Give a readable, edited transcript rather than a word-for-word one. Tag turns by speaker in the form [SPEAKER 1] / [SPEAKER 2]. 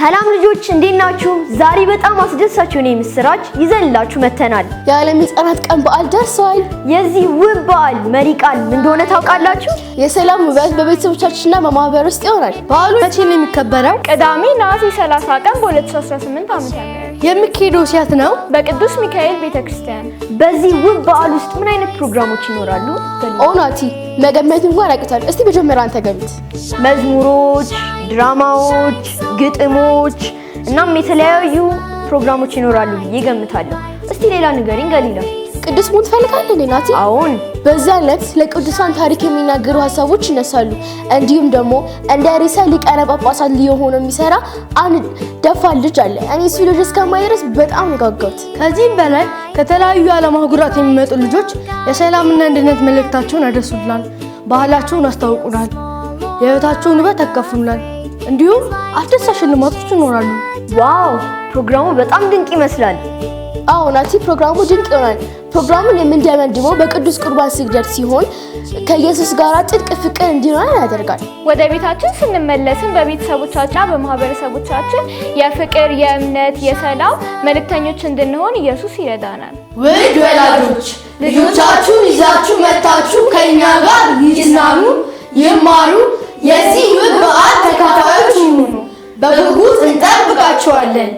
[SPEAKER 1] ሰላም ልጆች እንዴት ናችሁ? ዛሬ በጣም አስደሳች የሆነ ምስራች ይዘንላችሁ መተናል።
[SPEAKER 2] የዓለም የሕፃናት ቀን በዓል ደርሷል።
[SPEAKER 1] የዚህ ውብ በዓል መሪ ቃል ምን እንደሆነ ታውቃላችሁ?
[SPEAKER 2] የሰላም ውበት በቤተሰቦቻችንና በማህበር ውስጥ ይሆናል። በዓሉ መቼ ነው የሚከበረው?
[SPEAKER 3] ቅዳሜ ነሐሴ 30 ቀን በ2018 ዓ.ም
[SPEAKER 2] የሚካሄደው ሲያት ነው
[SPEAKER 3] በቅዱስ ሚካኤል ቤተክርስቲያን።
[SPEAKER 1] በዚህ ውብ በዓል ውስጥ ምን አይነት ፕሮግራሞች ይኖራሉ?
[SPEAKER 2] ኦናቲ መገመት እንኳን ያቅታል። እስቲ መጀመሪያ አንተ ገምት።
[SPEAKER 1] መዝሙሮች፣ ድራማዎች፣ ግጥሞች እናም የተለያዩ ፕሮግራሞች ይኖራሉ ብዬ ገምታለሁ። እስቲ ሌላ ንገሪኝ ገሊላ።
[SPEAKER 2] ቅዱስ ሞት ፈልጋለህ እንዴ ናቲ?
[SPEAKER 1] አዎን።
[SPEAKER 2] በዛ ዕለት ለቅዱሳን ታሪክ የሚናገሩ ሀሳቦች ይነሳሉ። እንዲሁም ደግሞ እንደ ርዕሰ ሊቃነ ጳጳሳት ሊሆን የሚሰራ አንድ ደፋር ልጅ አለ። እኔ እሱ ልጅ እስከማይደርስ በጣም ነጋጋሁት።
[SPEAKER 4] ከዚህም በላይ ከተለያዩ የዓለም አህጉራት የሚመጡ ልጆች የሰላምና አንድነት መልእክታቸውን ያደርሱልናል፣ ባህላቸውን ያስታውቁናል፣ የህይወታቸውን ውበት ያካፍሉናል። እንዲሁም አስደሳች ሽልማቶች ይኖራሉ።
[SPEAKER 1] ዋው! ፕሮግራሙ በጣም ድንቅ ይመስላል።
[SPEAKER 2] አዎ ናቲ፣ ፕሮግራሙ ድንቅ ይሆናል። ፕሮግራሙን የምንደመድመው በቅዱስ ቁርባን ስግደት ሲሆን ከኢየሱስ ጋር ጥልቅ ፍቅር እንዲኖር ያደርጋል።
[SPEAKER 3] ወደ ቤታችን ስንመለስም በቤተሰቦቻችንና በማህበረሰቦቻችን የፍቅር፣ የእምነት፣ የሰላም መልእክተኞች እንድንሆን ኢየሱስ ይረዳናል።
[SPEAKER 5] ውድ ወላጆች ልጆቻችሁን ይዛችሁ መጥታችሁ ከእኛ ጋር ይዝናኑ፣ ይማሩ፣ የዚህ ውብ በዓል ተካፋዮች ይሁኑ። በጉጉት እንጠብቃችኋለን።